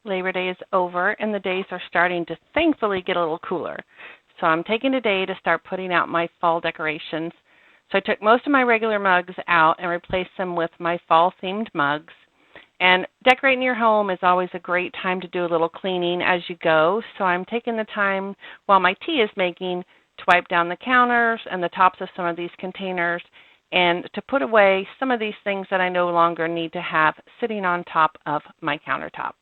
Labor Day is over and the days are starting to thankfully get a little cooler. So I'm taking today to start putting out my fall decorations. So I took most of my regular mugs out and replaced them with my fall-themed mugs. And decorating your home is always a great time to do a little cleaning as you go. So I'm taking the time while my tea is making to wipe down the counters and the tops of some of these containers and to put away some of these things that I no longer need to have sitting on top of my countertop.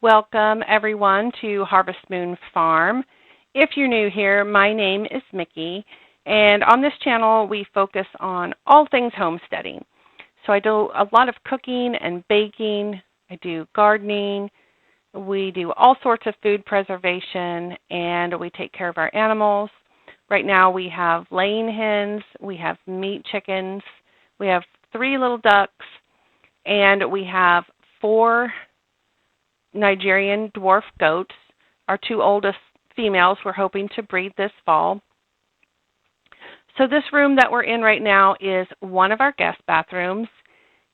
Welcome everyone to Harvest Moon Farm. If you're new here, my name is Mickey, and on this channel we focus on all things homesteading. So I do a lot of cooking and baking, I do gardening, we do all sorts of food preservation, and we take care of our animals. Right now we have laying hens, we have meat chickens, we have 3 little ducks, and we have 4 Nigerian dwarf goats. Our 2 oldest females we're hoping to breed this fall. So this room that we're in right now is one of our guest bathrooms.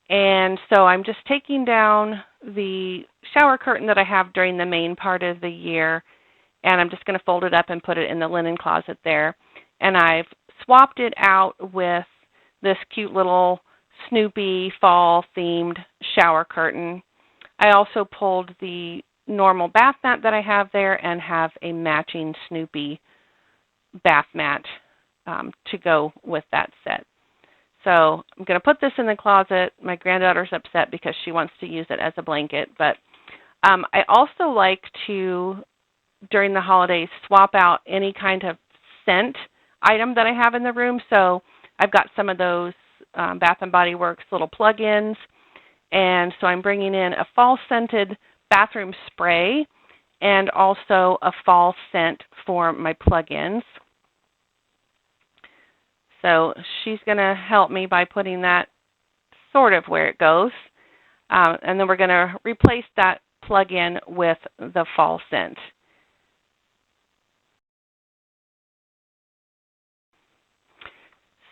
And so I'm just taking down the shower curtain that I have during the main part of the year, and I'm just going to fold it up and put it in the linen closet there. And I've swapped it out with this cute little Snoopy fall-themed shower curtain. I also pulled the normal bath mat that I have there and have a matching Snoopy bath mat to go with that set. So I'm going to put this in the closet. My granddaughter's upset because she wants to use it as a blanket. But I also like to, during the holidays, swap out any kind of scent item that I have in the room. So I've got some of those Bath & Body Works little plug-ins. And so I'm bringing in a fall-scented bathroom spray and also a fall scent for my plug-ins. So she's going to help me by putting that sort of where it goes. And then we're going to replace that plug-in with the fall scent.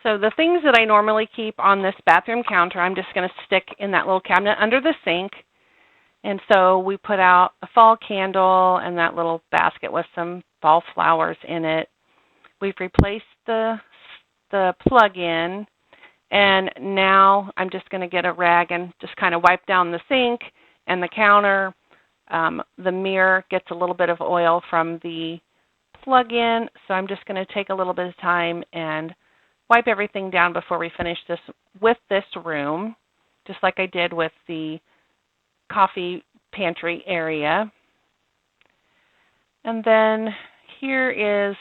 So the things that I normally keep on this bathroom counter, I'm just going to stick in that little cabinet under the sink. And so we put out a fall candle and that little basket with some fall flowers in it. We've replaced the plug-in, and now I'm just going to get a rag and just kind of wipe down the sink and the counter. The mirror gets a little bit of oil from the plug-in, so I'm just going to take a little bit of time and wipe everything down before we finish this with this room, just like I did with the coffee pantry area. And then here is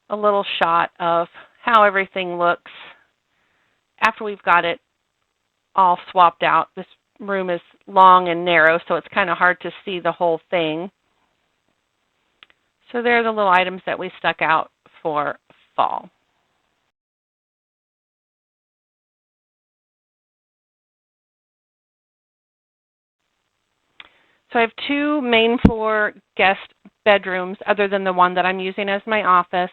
a little shot of how everything looks after we've got it all swapped out. This room is long and narrow, so it's kind of hard to see the whole thing. So there are the little items that we stuck out for fall. So I have 2 main floor guest bedrooms other than the one that I'm using as my office.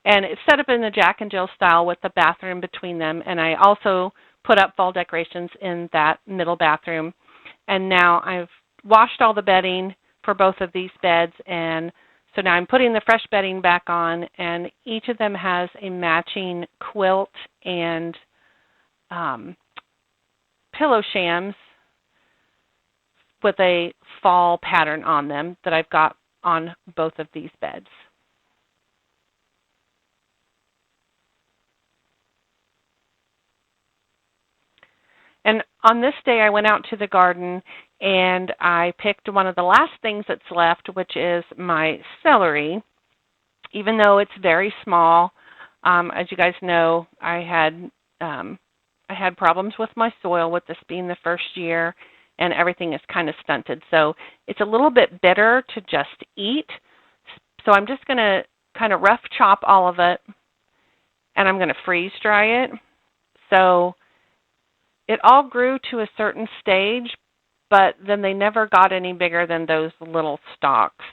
And it's set up in the Jack and Jill style with the bathroom between them. And I also put up fall decorations in that middle bathroom. And now I've washed all the bedding for both of these beds. And so now I'm putting the fresh bedding back on. And each of them has a matching quilt and pillow shams with a fall pattern on them that I've got on both of these beds. And on this day, I went out to the garden and I picked one of the last things that's left, which is my celery. Even though it's very small, as you guys know, I had problems with my soil with this being the first year, and everything is kind of stunted. So it's a little bit bitter to just eat. So I'm just going to kind of rough chop all of it, and I'm going to freeze dry it. So it all grew to a certain stage, but then they never got any bigger than those little stalks.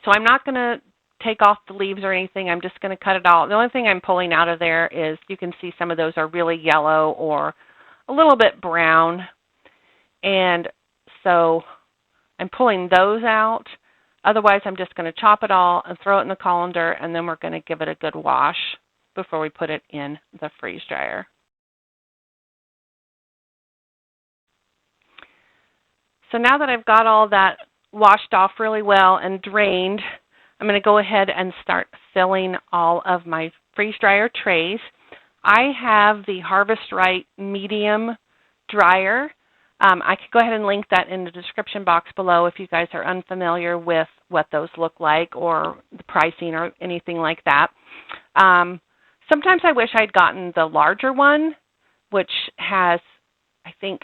So I'm not going to take off the leaves or anything. I'm just going to cut it all. The only thing I'm pulling out of there is you can see some of those are really yellow or a little bit brown. And so I'm pulling those out. Otherwise, I'm just going to chop it all and throw it in the colander, and then we're going to give it a good wash before we put it in the freeze dryer. So now that I've got all that washed off really well and drained, I'm going to go ahead and start filling all of my freeze dryer trays. I have the Harvest Right medium dryer. I could go ahead and link that in the description box below if you guys are unfamiliar with what those look like or the pricing or anything like that. Sometimes I wish I'd gotten the larger one, which has, I think,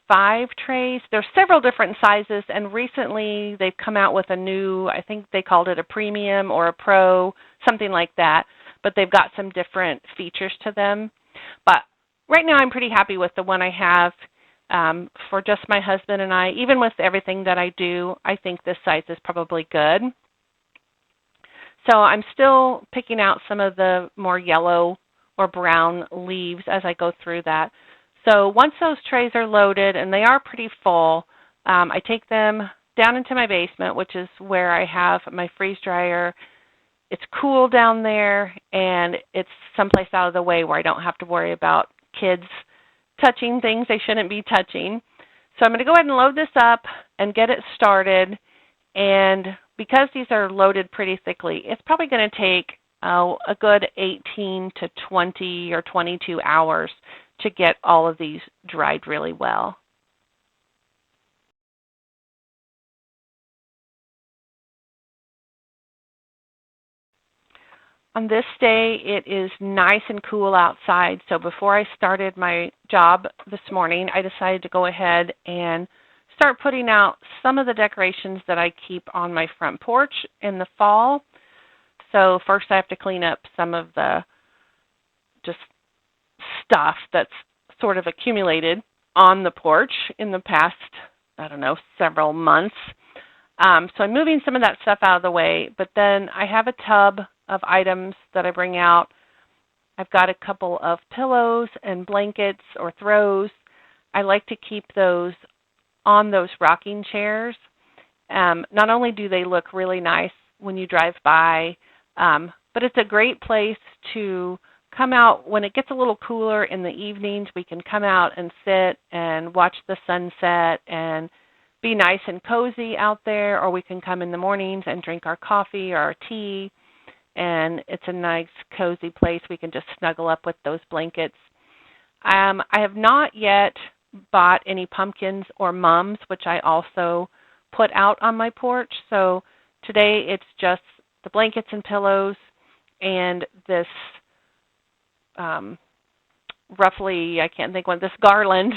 5 trays. There's several different sizes, and recently they've come out with a new, I think they called it a premium or a pro, something like that, but they've got some different features to them. But right now I'm pretty happy with the one I have for just my husband and I. Even with everything that I do, I think this size is probably good. So I'm still picking out some of the more yellow or brown leaves as I go through that. So once those trays are loaded, and they are pretty full, I take them down into my basement, which is where I have my freeze dryer. It's cool down there, and it's someplace out of the way where I don't have to worry about kids touching things they shouldn't be touching. So I'm going to go ahead and load this up and get it started. And because these are loaded pretty thickly, it's probably going to take a good 18 to 20 or 22 hours to get all of these dried really well. On this day, it is nice and cool outside, so before I started my job this morning, I decided to go ahead and start putting out some of the decorations that I keep on my front porch in the fall. So first I have to clean up some of the just stuff that's sort of accumulated on the porch in the past, I don't know, several months. So I'm moving some of that stuff out of the way, but then I have a tub of items that I bring out. I've got a couple of pillows and blankets or throws. I like to keep those on those rocking chairs. Not only do they look really nice when you drive by, but it's a great place to come out when it gets a little cooler in the evenings. We can come out and sit and watch the sunset and be nice and cozy out there, or we can come in the mornings and drink our coffee or our tea, and it's a nice cozy place. We can just snuggle up with those blankets. I have not yet bought any pumpkins or mums, which I also put out on my porch. So today it's just the blankets and pillows and this roughly, I can't think what, this garland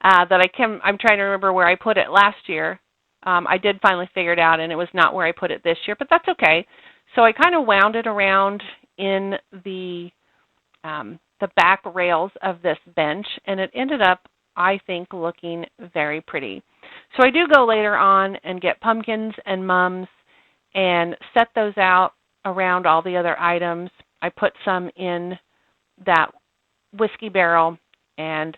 that I'm trying to remember where I put it last year. I did finally figure it out, and it was not where I put it this year, but that's okay. So I kind of wound it around in the back rails of this bench, and it ended up, I think, looking very pretty. So I do go later on and get pumpkins and mums and set those out around all the other items. I put some in that whiskey barrel, and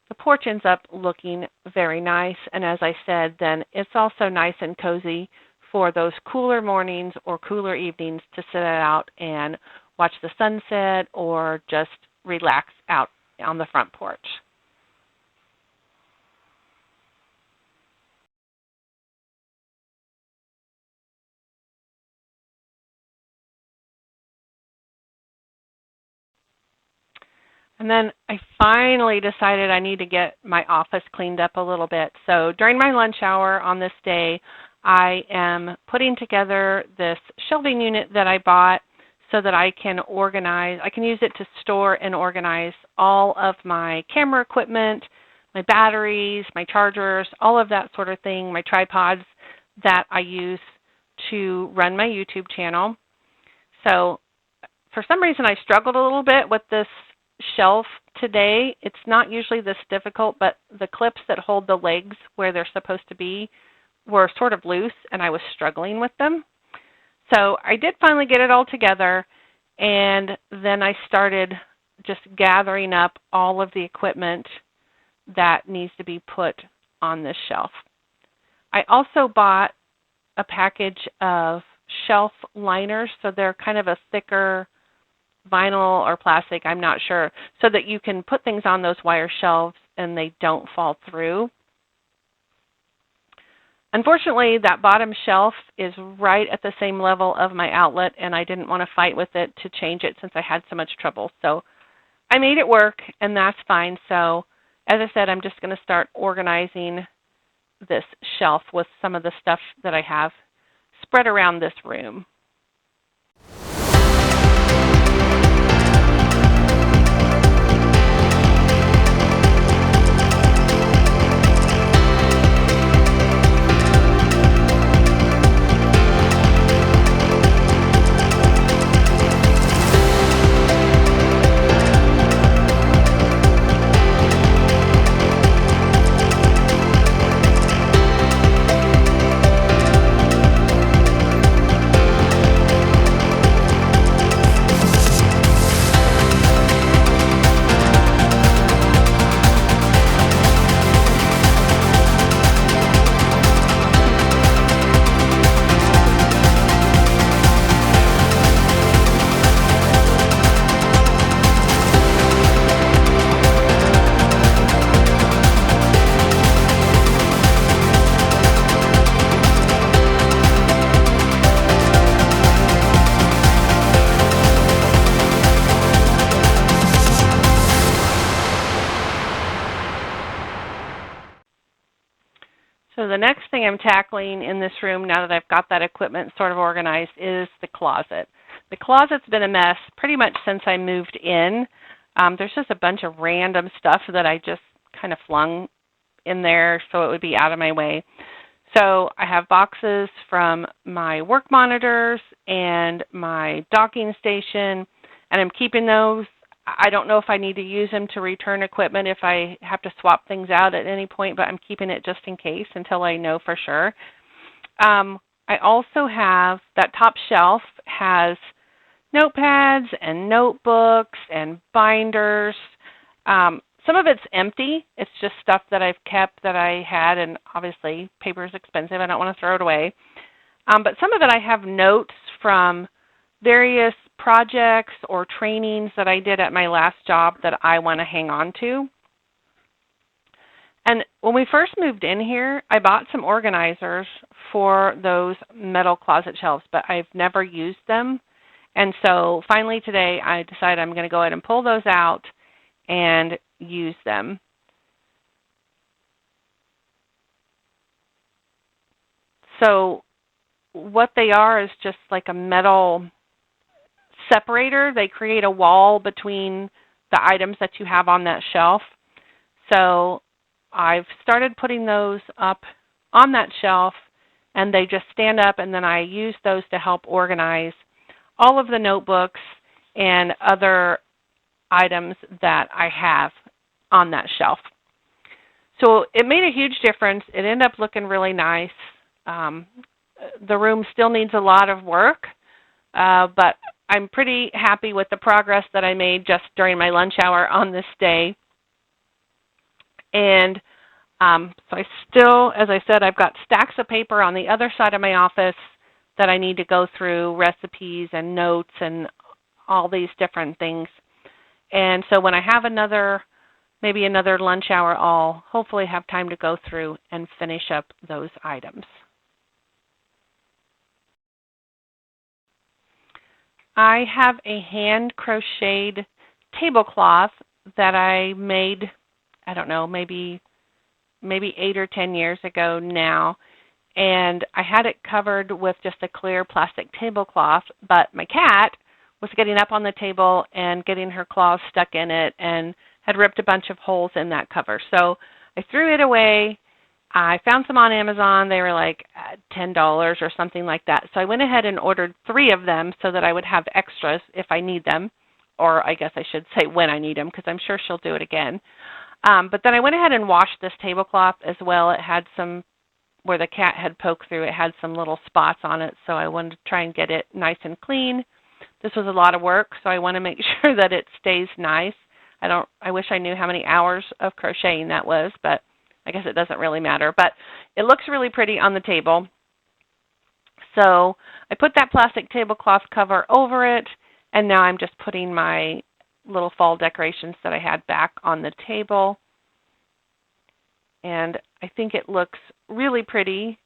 the porch ends up looking very nice. And as I said, then it's also nice and cozy for those cooler mornings or cooler evenings to sit out and watch the sunset or just relax out on the front porch. And then I finally decided I need to get my office cleaned up a little bit. So during my lunch hour on this day, I am putting together this shelving unit that I bought so that I can organize. I can use it to store and organize all of my camera equipment, my batteries, my chargers, all of that sort of thing, my tripods that I use to run my YouTube channel. So for some reason I struggled a little bit with this shelf today. It's not usually this difficult, but the clips that hold the legs where they're supposed to be were sort of loose and I was struggling with them. So I did finally get it all together, and then I started just gathering up all of the equipment that needs to be put on this shelf. I also bought a package of shelf liners, so they're kind of a thicker vinyl or plastic, I'm not sure, so that you can put things on those wire shelves and they don't fall through. Unfortunately, that bottom shelf is right at the same level of my outlet, and I didn't want to fight with it to change it since I had so much trouble. So I made it work, and that's fine. So as I said, I'm just going to start organizing this shelf with some of the stuff that I have spread around this room. So the next thing I'm tackling in this room, now that I've got that equipment sort of organized, is the closet. The closet's been a mess pretty much since I moved in. There's just a bunch of random stuff that I just kind of flung in there so it would be out of my way. So I have boxes from my work monitors and my docking station, and I'm keeping those. I don't know if I need to use them to return equipment if I have to swap things out at any point, but I'm keeping it just in case until I know for sure. I also have, that top shelf has notepads and notebooks and binders. Some of it's empty. It's just stuff that I've kept that I had, and obviously paper is expensive. I don't want to throw it away. But some of it I have notes from various projects or trainings that I did at my last job that I want to hang on to. And when we first moved in here, I bought some organizers for those metal closet shelves, but I've never used them. And so finally today I decided I'm going to go ahead and pull those out and use them. So what they are is just like a metal separator. They create a wall between the items that you have on that shelf. So I've started putting those up on that shelf, and they just stand up, and then I use those to help organize all of the notebooks and other items that I have on that shelf. So it made a huge difference. It ended up looking really nice. The room still needs a lot of work, but I'm pretty happy with the progress that I made just during my lunch hour on this day. And so I still, as I said, I've got stacks of paper on the other side of my office that I need to go through, recipes and notes and all these different things. And so when I have maybe another lunch hour, I'll hopefully have time to go through and finish up those items. I have a hand crocheted tablecloth that I made, I don't know, maybe 8 or 10 years ago now. And I had it covered with just a clear plastic tablecloth, but my cat was getting up on the table and getting her claws stuck in it and had ripped a bunch of holes in that cover. So I threw it away. I found some on Amazon. They were like $10 or something like that. So I went ahead and ordered 3 of them so that I would have extras if I need them, or I guess I should say when I need them, because I'm sure she'll do it again. But then I went ahead and washed this tablecloth as well. It had some where the cat had poked through, it had some little spots on it, so I wanted to try and get it nice and clean. This was a lot of work, so I want to make sure that it stays nice. I wish I knew how many hours of crocheting that was, but I guess it doesn't really matter. But it looks really pretty on the table. So I put that plastic tablecloth cover over it, and now I'm just putting my little fall decorations that I had back on the table. And I think it looks really pretty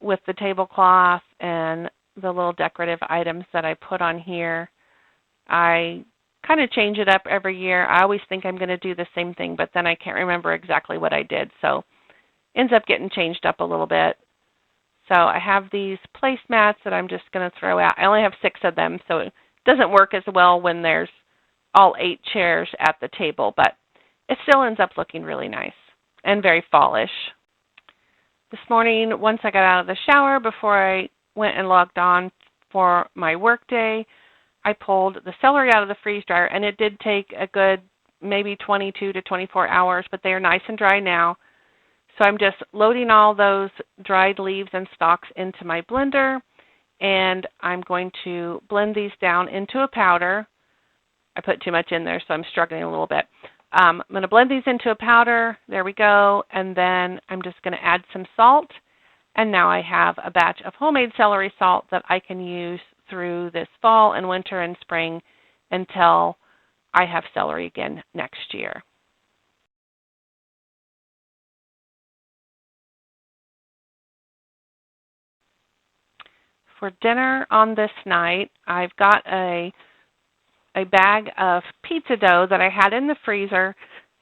with the tablecloth and the little decorative items that I put on here. I kind of change it up every year. I always think I'm going to do the same thing, but then I can't remember exactly what I did. So it ends up getting changed up a little bit. So I have these placemats that I'm just going to throw out. I only have 6 of them, so it doesn't work as well when there's all 8 chairs at the table, but it still ends up looking really nice and very fallish. This morning, once I got out of the shower, before I went and logged on for my work day, I pulled the celery out of the freeze dryer, and it did take a good maybe 22 to 24 hours, but they are nice and dry now. So I'm just loading all those dried leaves and stalks into my blender, and I'm going to blend these down into a powder. I put too much in there, so I'm struggling a little bit. I'm going to blend these into a powder. There we go. And then I'm just going to add some salt. And now I have a batch of homemade celery salt that I can use through this fall and winter and spring until I have celery again next year. For dinner on this night, I've got a bag of pizza dough that I had in the freezer.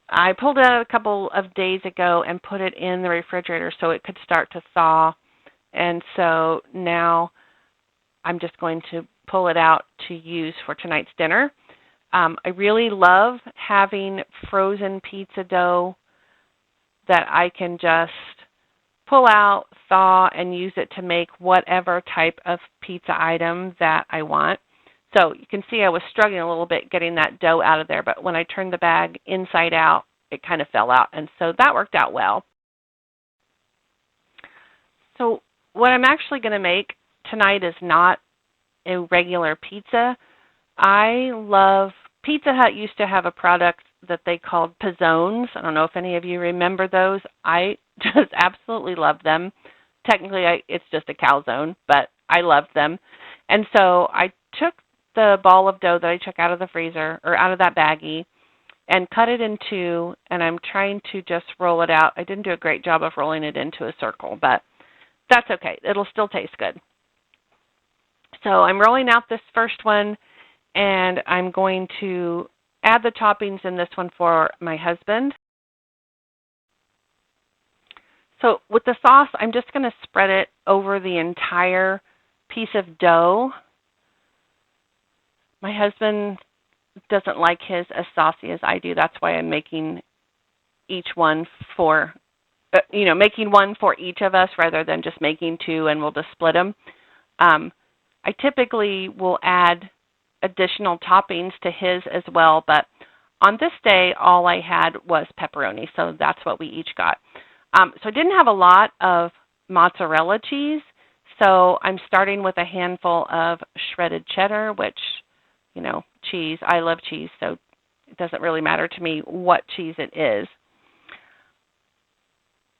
I pulled it out a couple of days ago and put it in the refrigerator so it could start to thaw. And so now I'm just going to pull it out to use for tonight's dinner. I really love having frozen pizza dough that I can just pull out, thaw, and use it to make whatever type of pizza item that I want. So you can see I was struggling a little bit getting that dough out of there, but when I turned the bag inside out, it kind of fell out, and so that worked out well. So what I'm actually going to make tonight is not a regular pizza. Pizza Hut used to have a product that they called pizzones. I don't know if any of you remember those. I just absolutely love them. Technically, it's just a calzone, but I loved them. And so I took the ball of dough that I took out of the freezer, or out of that baggie, and cut it in 2, and I'm trying to just roll it out. I didn't do a great job of rolling it into a circle, but that's okay. It'll still taste good. So I'm rolling out this first one, and I'm going to add the toppings in this one for my husband. So with the sauce, I'm just going to spread it over the entire piece of dough. My husband doesn't like his as saucy as I do. That's why I'm making each one for, making one for each of us rather than just making 2 and we'll just split them. I typically will add additional toppings to his as well, but on this day, all I had was pepperoni, so that's what we each got. So I didn't have a lot of mozzarella cheese, so I'm starting with a handful of shredded cheddar, which, cheese. I love cheese, so it doesn't really matter to me what cheese it is.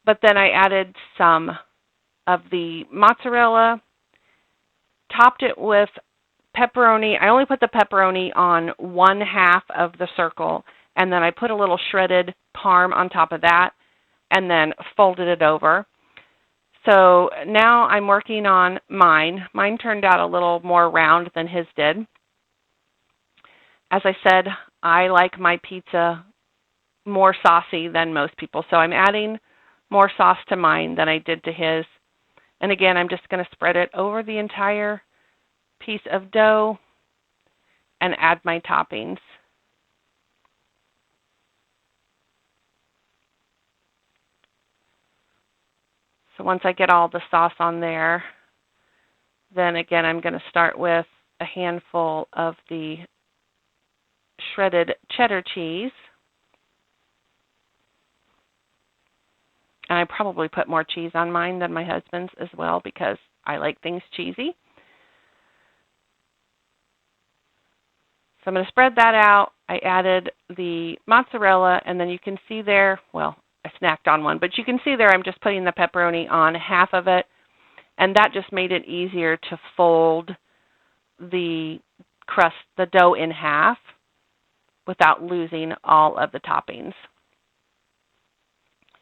But then I added some of the mozzarella, topped it with pepperoni. I only put the pepperoni on 1/2 of the circle, and then I put a little shredded parm on top of that, and then folded it over. So now I'm working on mine. Mine turned out a little more round than his did. As I said, I like my pizza more saucy than most people, so I'm adding more sauce to mine than I did to his. And again, I'm just going to spread it over the entire piece of dough and add my toppings. So once I get all the sauce on there, then again, I'm going to start with a handful of the shredded cheddar cheese. And I probably put more cheese on mine than my husband's as well because I like things cheesy. So I'm going to spread that out. I added the mozzarella, and then you can see there, well, I snacked on one, but you can see there I'm just putting the pepperoni on half of it, and that just made it easier to fold the crust, the dough in half without losing all of the toppings.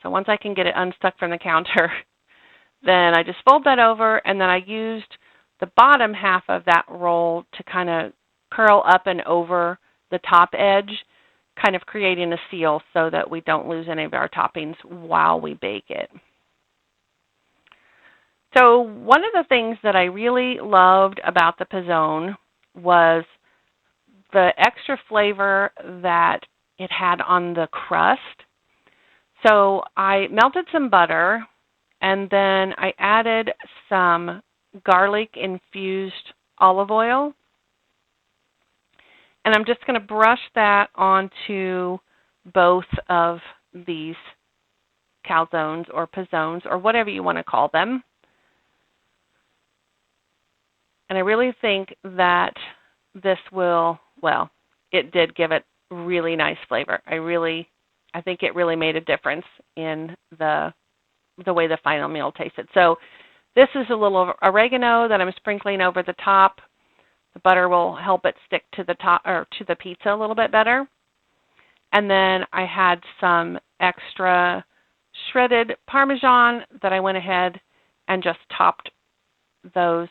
So once I can get it unstuck from the counter, then I just fold that over, and then I used the bottom half of that roll to kind of curl up and over the top edge, kind of creating a seal so that we don't lose any of our toppings while we bake it. So one of the things that I really loved about the pizzone was the extra flavor that it had on the crust. So I melted some butter, and then I added some garlic-infused olive oil. And I'm just going to brush that onto both of these calzones or pizzones or whatever you want to call them. And I really think that this will, well, it did give it really nice flavor. I think it really made a difference in the way the final meal tasted. So this is a little oregano that I'm sprinkling over the top. The butter will help it stick to the top or to the pizza a little bit better. And then I had some extra shredded Parmesan that I went ahead and just topped those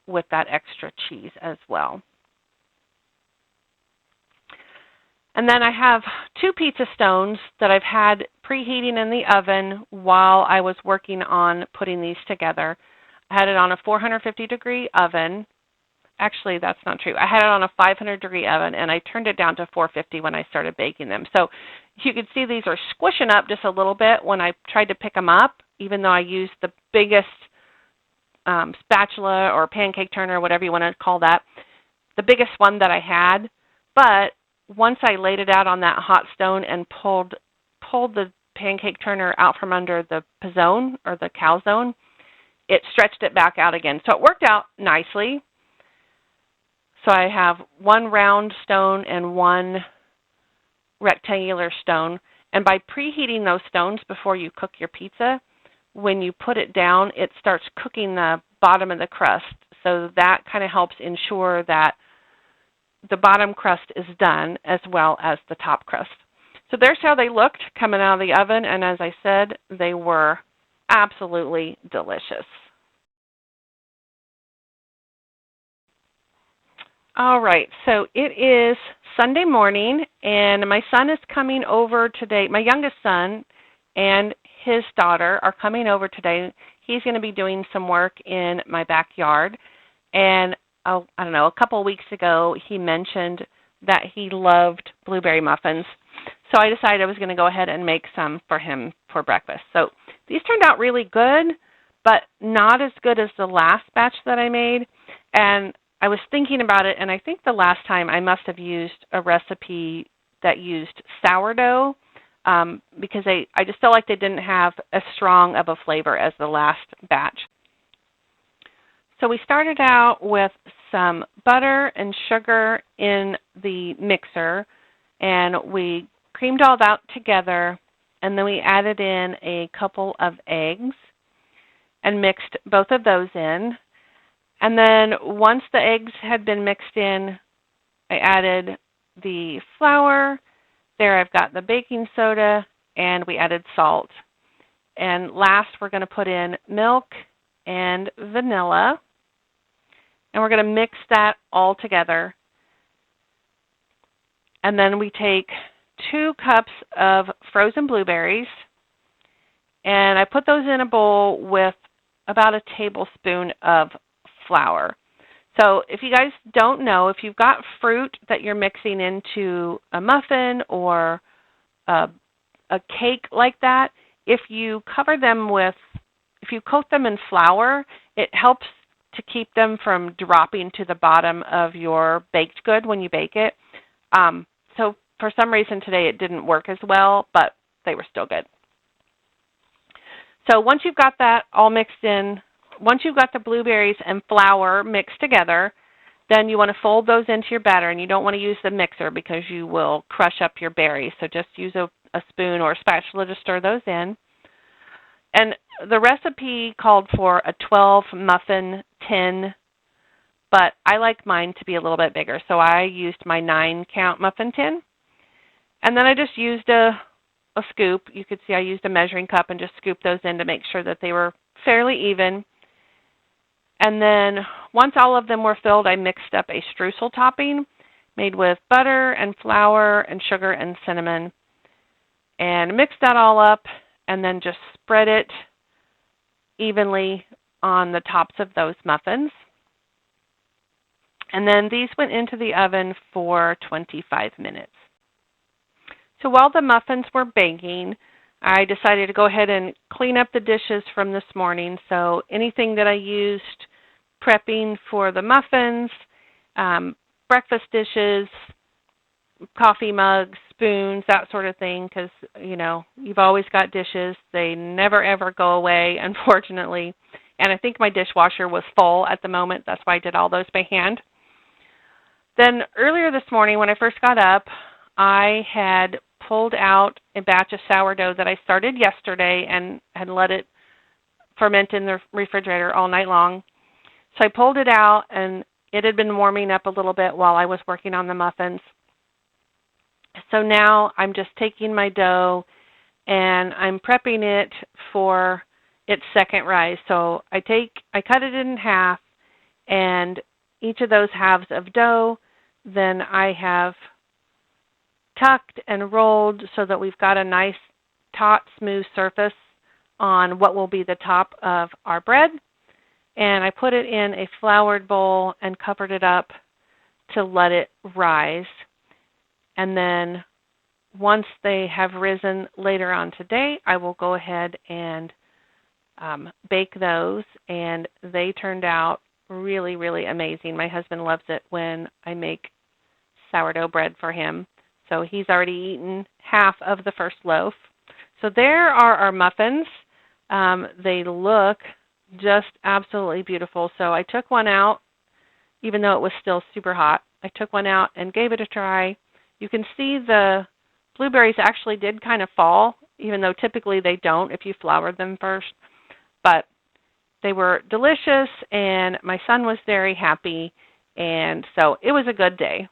with that extra cheese as well. And then I have 2 pizza stones that I've had preheating in the oven while I was working on putting these together. I had it on a 450-degree oven. Actually, that's not true. I had it on a 500-degree oven, and I turned it down to 450 when I started baking them. So you can see these are squishing up just a little bit when I tried to pick them up, even though I used the biggest spatula or pancake turner, whatever you want to call that, the biggest one that I had. But once I laid it out on that hot stone and pulled the pancake turner out from under the pizzone or the calzone, it stretched it back out again. So it worked out nicely. So I have one round stone and one rectangular stone. And by preheating those stones before you cook your pizza, when you put it down, it starts cooking the bottom of the crust. So that kind of helps ensure that the bottom crust is done as well as the top crust. So there's how they looked coming out of the oven. And as I said, they were absolutely delicious. All right, so it is Sunday morning, and my son is coming over today. My youngest son and his daughter are coming over today. He's going to be doing some work in my backyard. And, I don't know, a couple of weeks ago, he mentioned that he loved blueberry muffins. So I decided I was going to go ahead and make some for him for breakfast. So these turned out really good, but not as good as the last batch that I made. And I was thinking about it, and I think the last time I must have used a recipe that used sourdough because I just felt like they didn't have as strong of a flavor as the last batch. So we started out with some butter and sugar in the mixer, and we creamed all that together, and then we added in a couple of eggs and mixed both of those in. And then once the eggs had been mixed in, I added the flour. There I've got the baking soda, and we added salt. And last we're going to put in milk and vanilla. And we're going to mix that all together. And then we take 2 cups of frozen blueberries, and I put those in a bowl with about a tablespoon of flour. So if you guys don't know, if you've got fruit that you're mixing into a muffin or a cake like that, if you coat them in flour, it helps to keep them from dropping to the bottom of your baked good when you bake it. So for some reason today it didn't work as well, but they were still good. So once you've got that all mixed in, once you've got the blueberries and flour mixed together, then you want to fold those into your batter, and you don't want to use the mixer because you will crush up your berries. So just use a spoon or a spatula to stir those in. And the recipe called for a 12 muffin tin, but I like mine to be a little bit bigger. So I used my 9-count muffin tin. And then I just used a scoop. You could see I used a measuring cup and just scooped those in to make sure that they were fairly even. And then once all of them were filled, I mixed up a streusel topping made with butter and flour and sugar and cinnamon. And mixed that all up and then just spread it evenly on the tops of those muffins. And then these went into the oven for 25 minutes. So while the muffins were baking, I decided to go ahead and clean up the dishes from this morning. So anything that I used prepping for the muffins, breakfast dishes, coffee mugs, spoons, that sort of thing, because, you know, you've always got dishes. They never, ever go away, unfortunately. And I think my dishwasher was full at the moment. That's why I did all those by hand. Then earlier this morning when I first got up, I had pulled out a batch of sourdough that I started yesterday and had let it ferment in the refrigerator all night long. So I pulled it out, and it had been warming up a little bit while I was working on the muffins. So now I'm just taking my dough and I'm prepping it for its second rise. So I cut it in half, and each of those halves of dough, then I have tucked and rolled so that we've got a nice taut, smooth surface on what will be the top of our bread. And I put it in a floured bowl and covered it up to let it rise. And then once they have risen later on today, I will go ahead and bake those. And they turned out really, really amazing. My husband loves it when I make sourdough bread for him. So he's already eaten half of the first loaf. So there are our muffins. They look just absolutely beautiful. So I took one out, even though it was still super hot. I took one out and gave it a try. You can see the blueberries actually did kind of fall, even though typically they don't if you flour them first. But they were delicious, and my son was very happy, and so it was a good day.